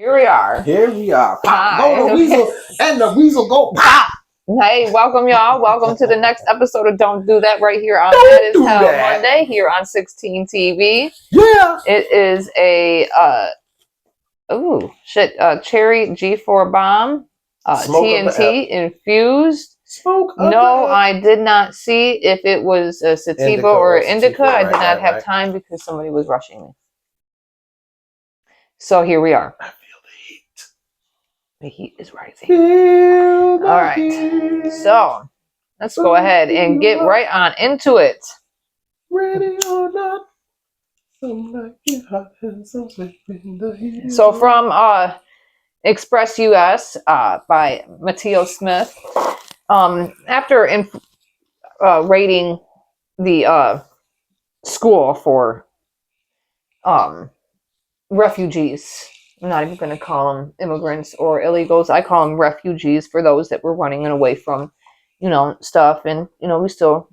Here we are. Here we are. Pop, Hi. go the weasel, and the weasel go pop. Hey, welcome y'all. Welcome to the next episode of Don't Do That right here on Don't That Is Do Hell That. Monday here on 16 TV. Yeah. It is a cherry G4 bomb, TNT infused. Smoke. No, I did not see if it was a sativa or indica. I did not have time because somebody was rushing me. So here we are. I feel the heat. The heat is rising. All right. Heat. So let's go ahead and get right on into it. Ready or not. Some like it hot and some sleeping the heat. So from Express US by Matteo Smith. After rating the school for refugees, I'm not even going to call them immigrants or illegals. I call them refugees for those that were running away from, stuff. And, we still,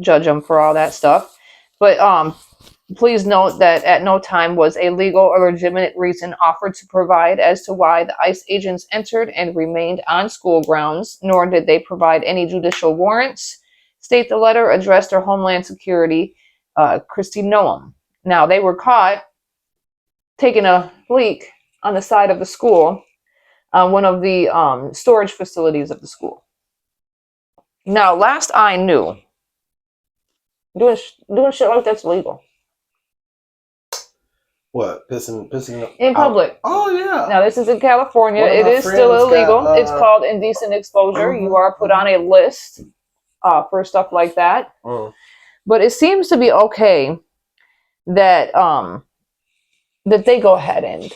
judge them for all that stuff. But please note that at no time was a legal or legitimate reason offered to provide as to why the ICE agents entered and remained on school grounds, nor did they provide any judicial warrants, state the letter addressed to Homeland Security, Kristi Noem. Now, they were caught taking a leak on the side of the school, one of the storage facilities of the school. Now, last I knew, doing shit like that's legal. What? Pissing in public. Oh yeah. Now this is in California. It is still illegal. It's called indecent exposure. You are put on a list for stuff like that. But it seems to be okay that that they go ahead and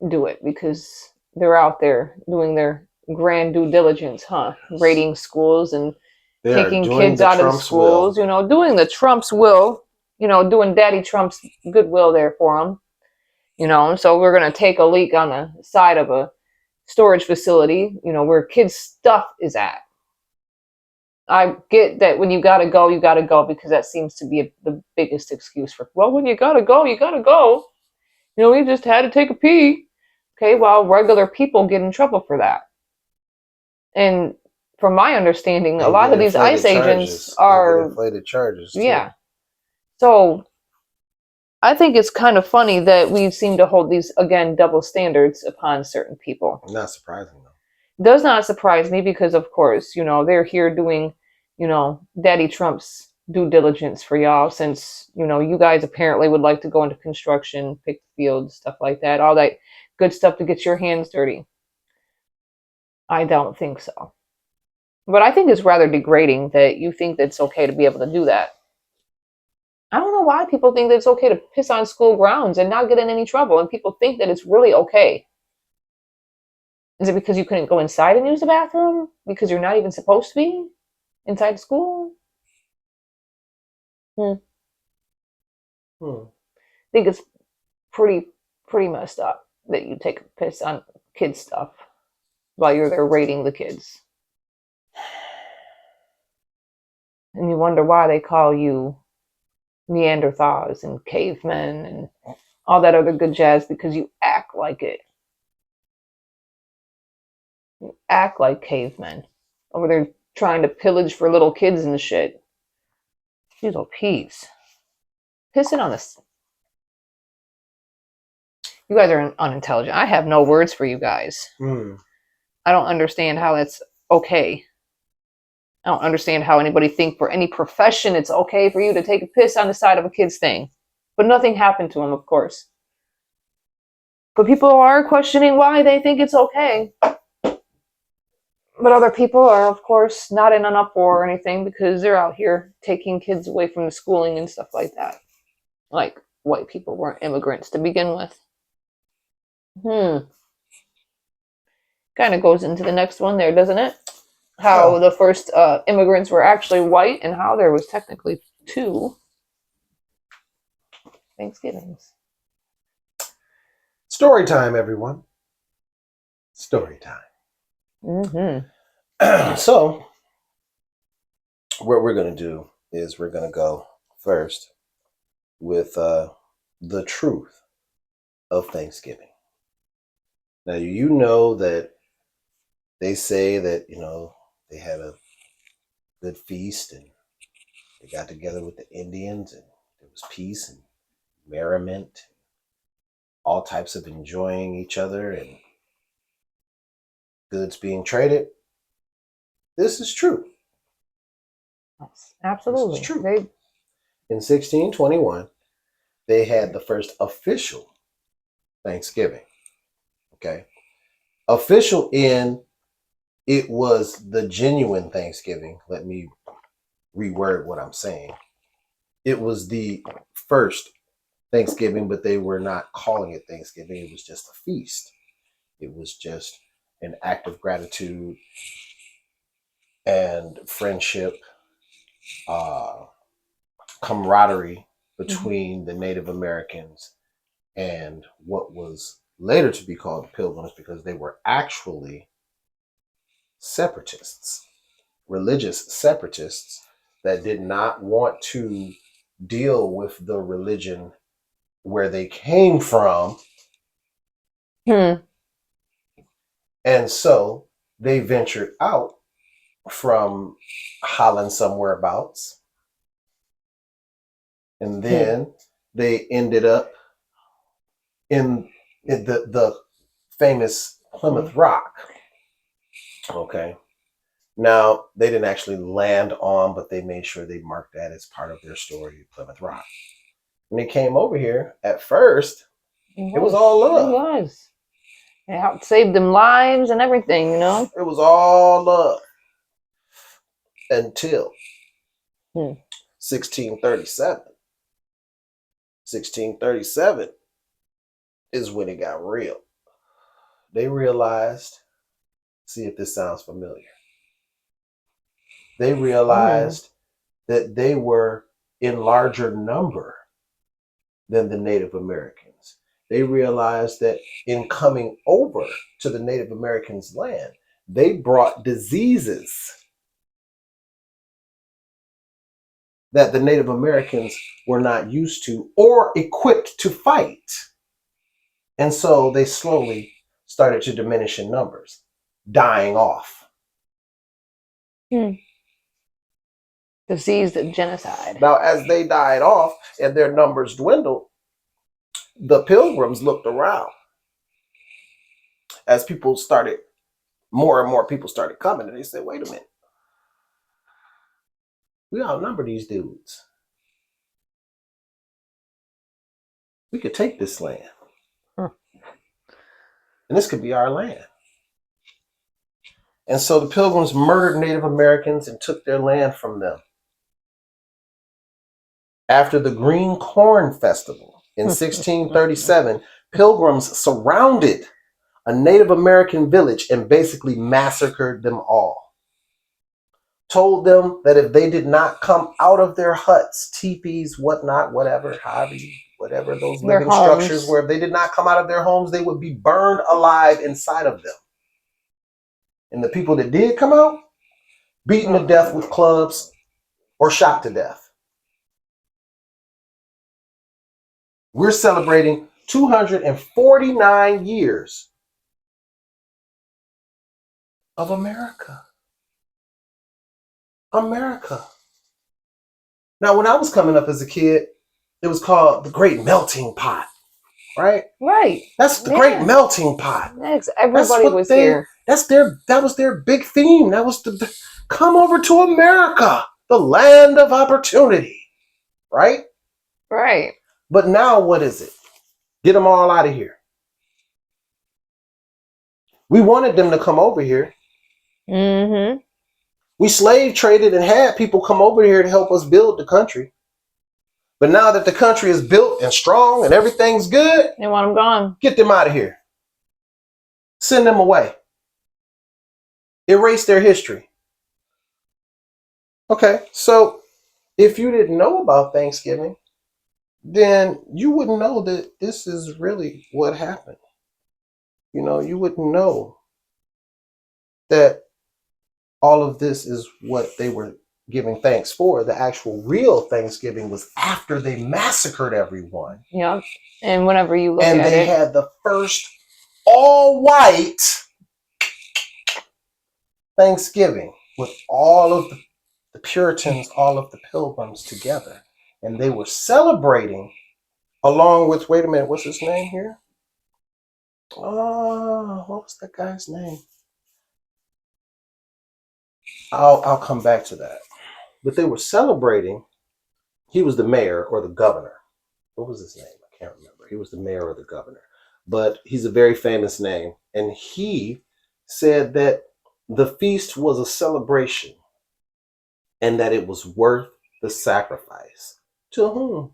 do it because they're out there doing their grand due diligence, raiding schools and taking kids out of schools, doing the Trump's will, doing Daddy Trump's goodwill there for them. So we're going to take a leak on the side of a storage facility, where kids' stuff is at. I get that when you got to go because that seems to be the biggest excuse for, well, when you got to go, you got to go. We just had to take a pee. Okay, well, regular people get in trouble for that. And from my understanding, a lot of these ICE agents are inflated charges. Too. Yeah. So I think it's kind of funny that we seem to hold these, again, double standards upon certain people. Not surprising, though. It does not surprise me because, of course, they're here doing, Daddy Trump's due diligence for y'all since, you guys apparently would like to go into construction, pick the fields, stuff like that, all that good stuff to get your hands dirty. I don't think so. But I think it's rather degrading that you think that it's okay to be able to do that. I don't know why people think that it's okay to piss on school grounds and not get in any trouble, and people think that it's really okay. Is it because you couldn't go inside and use the bathroom? Because you're not even supposed to be inside school? I think it's pretty messed up that you take a piss on kids' stuff while you're there raiding the kids. And you wonder why they call you Neanderthals and cavemen and all that other good jazz because you act like it. You act like cavemen over there trying to pillage for little kids and shit. Jeez, oh, peace. Pissing on this. You guys are unintelligent. I have no words for you guys. I don't understand how that's okay. I don't understand how anybody think for any profession it's okay for you to take a piss on the side of a kid's thing. But nothing happened to him, of course. But people are questioning why they think it's okay. But other people are, of course, not in an uproar or anything because they're out here taking kids away from the schooling and stuff like that. Like white people weren't immigrants to begin with. Kind of goes into the next one there, doesn't it? How the first immigrants were actually white and how there was technically 2 Thanksgivings. Story time, everyone. Story time. So, what we're going to do is we're going to go first with the truth of Thanksgiving. Now, you know that they say that, they had a good feast and they got together with the Indians and there was peace and merriment, all types of enjoying each other and goods being traded. This is true. Yes, absolutely. This is true. In 1621, they had the first official Thanksgiving. Okay. Official in it was the genuine Thanksgiving. Let me reword what I'm saying. It was the first Thanksgiving, but they were not calling it Thanksgiving. It was just a feast. It was just an act of gratitude and friendship, camaraderie between the Native Americans and what was later to be called the Pilgrims, because they were actually separatists, religious separatists that did not want to deal with the religion where they came from. And so they ventured out from Holland somewhere abouts. And then they ended up in the famous Plymouth Rock. Okay. Now, they didn't actually land on, but they made sure they marked that as part of their story, Plymouth Rock. When they came over here, at first, it was all love. It was. It helped save them lives and everything, It was all love. Until 1637. 1637 is when it got real. They realized, see if this sounds familiar. They realized that they were in larger number than the Native Americans. They realized that in coming over to the Native Americans' land, they brought diseases that the Native Americans were not used to or equipped to fight. And so they slowly started to diminish in numbers, dying off. Disease and genocide. Now, as they died off and their numbers dwindled, the Pilgrims looked around. As more and more people started coming, and they said, wait a minute. We outnumber these dudes. We could take this land. And this could be our land. And so the Pilgrims murdered Native Americans and took their land from them. After the Green Corn Festival in 1637, Pilgrims surrounded a Native American village and basically massacred them all. Told them that if they did not come out of their huts, teepees, whatnot, whatever those living structures were, if they did not come out of their homes, they would be burned alive inside of them. And the people that did come out, beaten to death with clubs or shot to death. We're celebrating 249 years of America. America. Now, when I was coming up as a kid, it was called the Great Melting Pot, right? Right. That's the Great Melting Pot. Next, everybody was here. That was their big theme. That was come over to America, the land of opportunity, right? Right. But now what is it? Get them all out of here. We wanted them to come over here. We slave traded and had people come over here to help us build the country. But now that the country is built and strong and everything's good, they want them gone. Get them out of here. Send them away. Erase their history. Okay, so if you didn't know about Thanksgiving, then you wouldn't know that this is really what happened. You wouldn't know that all of this is what they were giving thanks for. The actual real Thanksgiving was after they massacred everyone. Yeah. And whenever you look and at they it, had the first all-white Thanksgiving with all of the Puritans, all of the Pilgrims together. And they were celebrating along with, wait a minute, what's his name here? Oh, what was that guy's name? I'll come back to that. But they were celebrating. He was the mayor or the governor. What was his name? I can't remember. He was the mayor or the governor. But he's a very famous name. And he said that the feast was a celebration and that it was worth the sacrifice. To whom?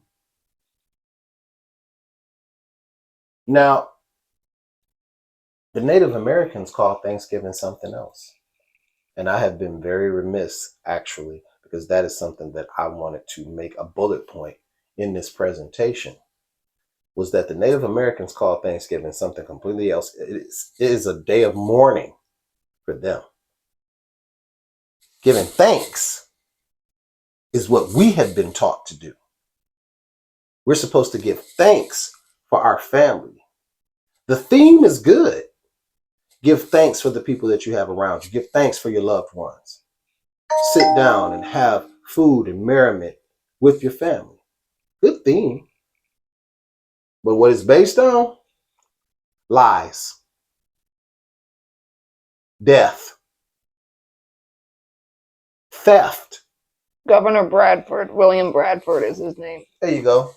Now, the Native Americans call Thanksgiving something else. And I have been very remiss, actually, because that is something that I wanted to make a bullet point in this presentation, was that the Native Americans call Thanksgiving something completely else. It is a day of mourning for them. Giving thanks is what we have been taught to do. We're supposed to give thanks for our family. The theme is good. Give thanks for the people that you have around you. Give thanks for your loved ones. Sit down and have food and merriment with your family. Good theme. But what it's based on? Lies. Death. Theft. Governor Bradford, William Bradford is his name. There you go.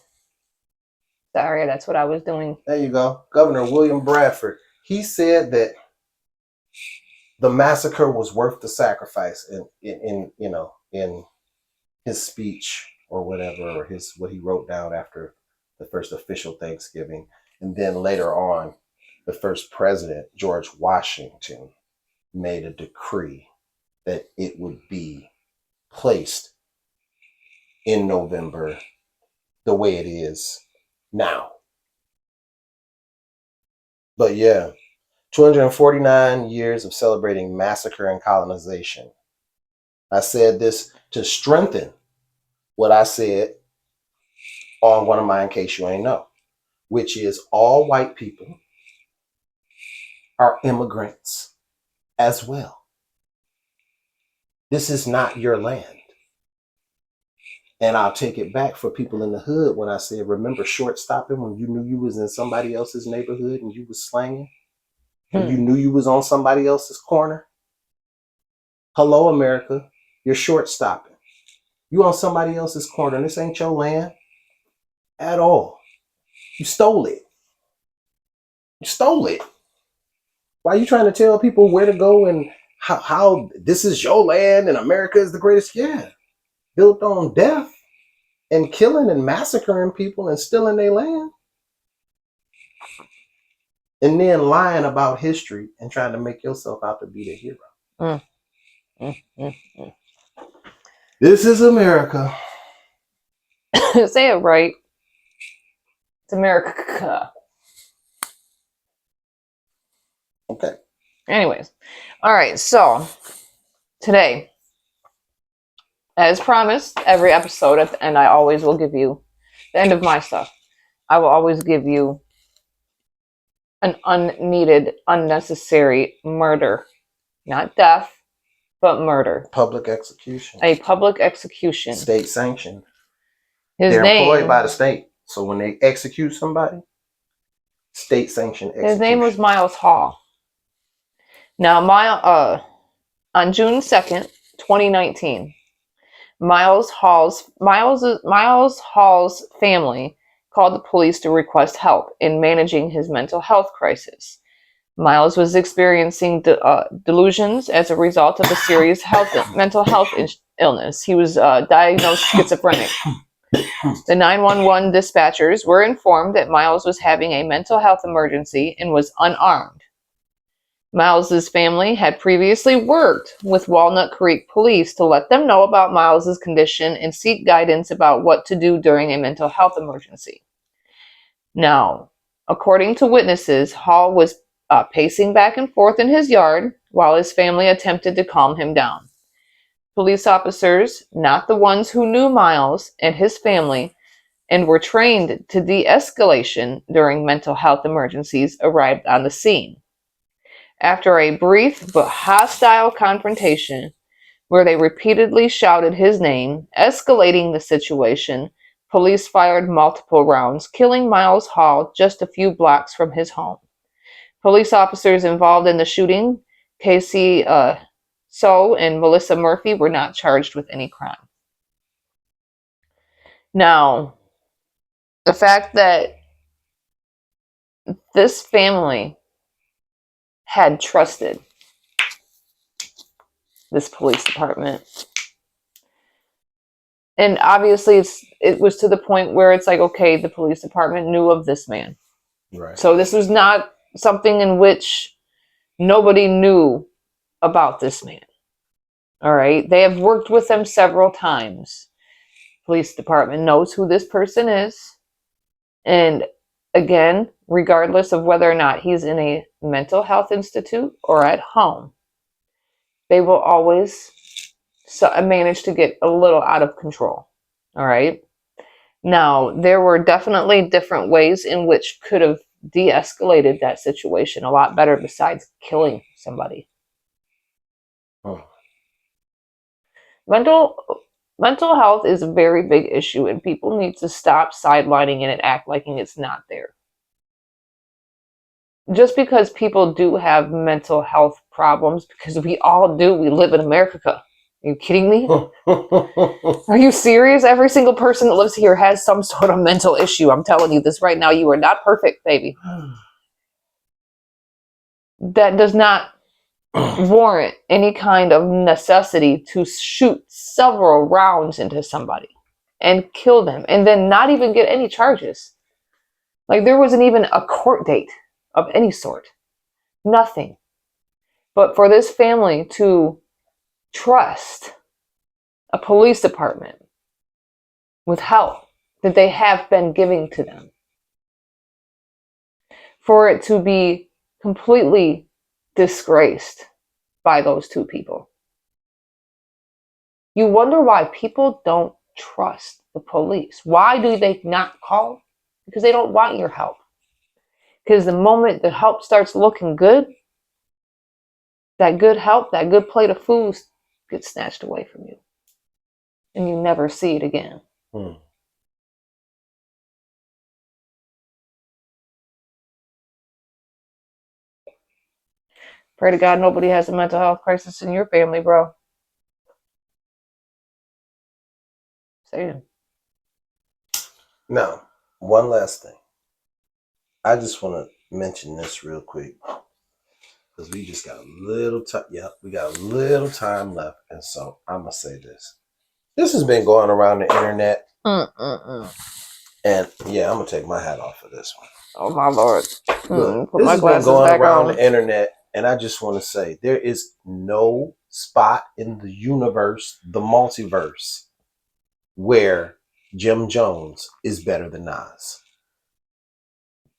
Sorry, that's what I was doing. There you go. Governor William Bradford. He said that the massacre was worth the sacrifice in his speech or whatever, or what he wrote down after the first official Thanksgiving. And then later on, the first president, George Washington, made a decree that it would be placed in November the way it is now. But yeah, 249 years of celebrating massacre and colonization. I said this to strengthen what I said on one of mine, in case you ain't know, which is all white people are immigrants as well. This is not your land. And I'll take it back for people in the hood when I said, remember short stopping when you knew you was in somebody else's neighborhood and you was slanging? And you knew you was on somebody else's corner? Hello, America. You're short stopping. You on somebody else's corner and this ain't your land at all. You stole it. You stole it. Why are you trying to tell people where to go and how this is your land and America is the greatest? Yeah. Built on death and killing and massacring people and stealing their land. And then lying about history and trying to make yourself out to be the hero. This is America. Say it right. It's America. Okay. Anyways. All right. So today, as promised, every episode at the end, I always will give you the end of my stuff. I will always give you an unneeded, unnecessary murder. Not death, but murder. Public execution. A public execution. State sanctioned. They're employed by the state. So when they execute somebody, state sanctioned execution. His name was Miles Hall. Now, on June 2nd, 2019, Miles Hall's family called the police to request help in managing his mental health crisis. Miles was experiencing delusions as a result of a serious mental health illness. He was diagnosed schizophrenic. The 911 dispatchers were informed that Miles was having a mental health emergency and was unarmed. Miles's family had previously worked with Walnut Creek Police to let them know about Miles's condition and seek guidance about what to do during a mental health emergency. Now, according to witnesses, Hall was pacing back and forth in his yard while his family attempted to calm him down. Police officers, not the ones who knew Miles and his family and were trained to de-escalation during mental health emergencies, arrived on the scene. After a brief but hostile confrontation where they repeatedly shouted his name, escalating the situation, police fired multiple rounds, killing Miles Hall just a few blocks from his home. Police officers involved in the shooting, Casey So and Melissa Murphy, were not charged with any crime. Now, the fact that this family had trusted this police department, and obviously it was to the point where it's like, okay, the police department knew of this man. Right. So this was not something in which nobody knew about this man. All right. They have worked with them several times. Police department knows who this person is. And again, regardless of whether or not he's in a mental health institute or at home, they will always manage to get a little out of control. All right. Now, there were definitely different ways in which could have de-escalated that situation a lot better besides killing somebody. Oh. Mental health is a very big issue, and people need to stop sidelining it and act like it's not there. Just because people do have mental health problems, because we all do, we live in America. Are you kidding me? Are you serious? Every single person that lives here has some sort of mental issue. I'm telling you this right now. You are not perfect, baby. That does not warrant any kind of necessity to shoot several rounds into somebody and kill them and then not even get any charges. Like, there wasn't even a court date of any sort. Nothing. But for this family to trust a police department with help that they have been giving to them, for it to be completely disgraced by those two people. You wonder why people don't trust the police. Why do they not call? Because they don't want your help. Because the moment the help starts looking good, that good help, that good plate of food gets snatched away from you. And you never see it again. Pray to God nobody has a mental health crisis in your family, bro. Saying. Now, one last thing. I just want to mention this real quick because we just got a little time. Yeah, we got a little time left, and so I'm gonna say this. This has been going around the internet, and yeah, I'm gonna take my hat off for this one. Oh my Lord! Look, this has been going around the internet, and I just want to say there is no spot in the universe, the multiverse, where Jim Jones is better than Nas.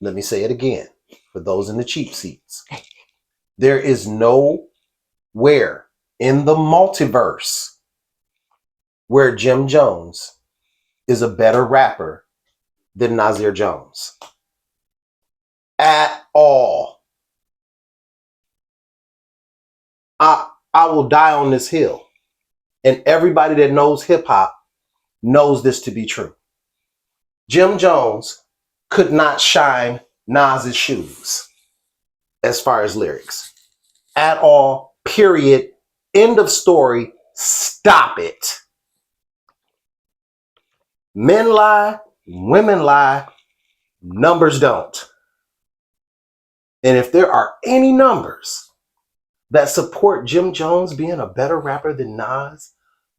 Let me say it again for those in the cheap seats. There is nowhere in the multiverse where Jim Jones is a better rapper than Nasir Jones. At all. I will die on this hill. And everybody that knows hip hop knows this to be true. Jim Jones could not shine Nas's shoes as far as lyrics. At all, period. End of story. Stop it. Men lie, women lie, numbers don't. And if there are any numbers that support Jim Jones being a better rapper than Nas,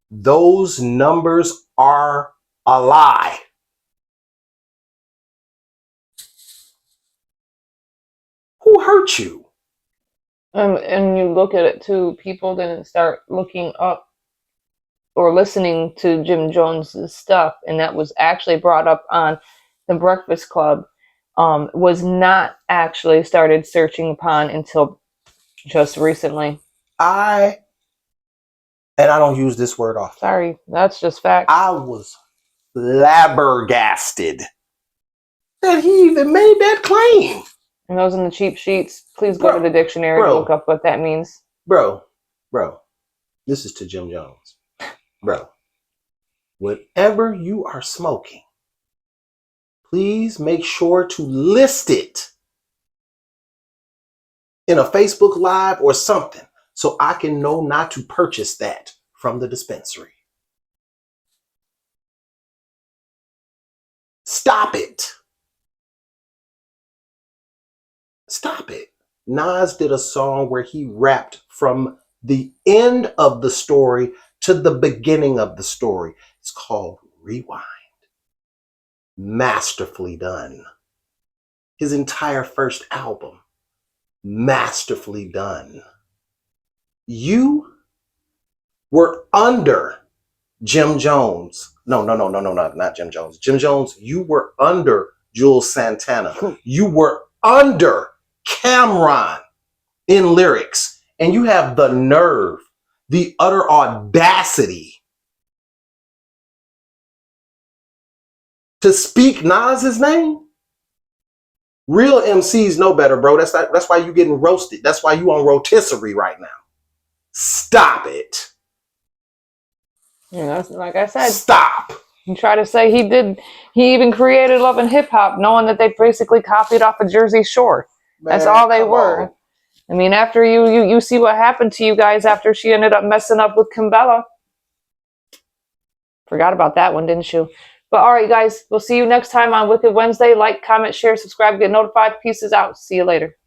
those numbers are a lie. Who hurt you? And you look at it too, people didn't start looking up or listening to Jim Jones's stuff, and that was actually brought up on The Breakfast Club, was not actually started searching upon until just recently. I And I don't use this word often. Sorry, that's just fact. I was flabbergasted that he even made that claim. And those in the cheap sheets, please go to the dictionary to look up what that means. Bro, this is to Jim Jones. Bro, whatever you are smoking, please make sure to list it in a Facebook Live or something so I can know not to purchase that from the dispensary. Stop it. Stop it. Nas did a song where he rapped from the end of the story to the beginning of the story. It's called Rewind. Masterfully done. His entire first album. Masterfully done. You were under Jim Jones. No, not Jim Jones. Jim Jones, you were under Jules Santana. You were under Cameron in lyrics. And you have the nerve, the utter audacity to speak Nas's name. Real MCs know better, bro. That's why you getting roasted. That's why you on rotisserie right now. Stop it. Yeah, like I said. Stop. You try to say he even created Love and Hip Hop, knowing that they basically copied off of Jersey Shore. Man, that's all they were. On. I mean, after you see what happened to you guys after she ended up messing up with Kimbella. Forgot about that one, didn't you? But all right, guys, we'll see you next time on Wicked Wednesday. Like, comment, share, subscribe, get notified. Pieces out. See you later.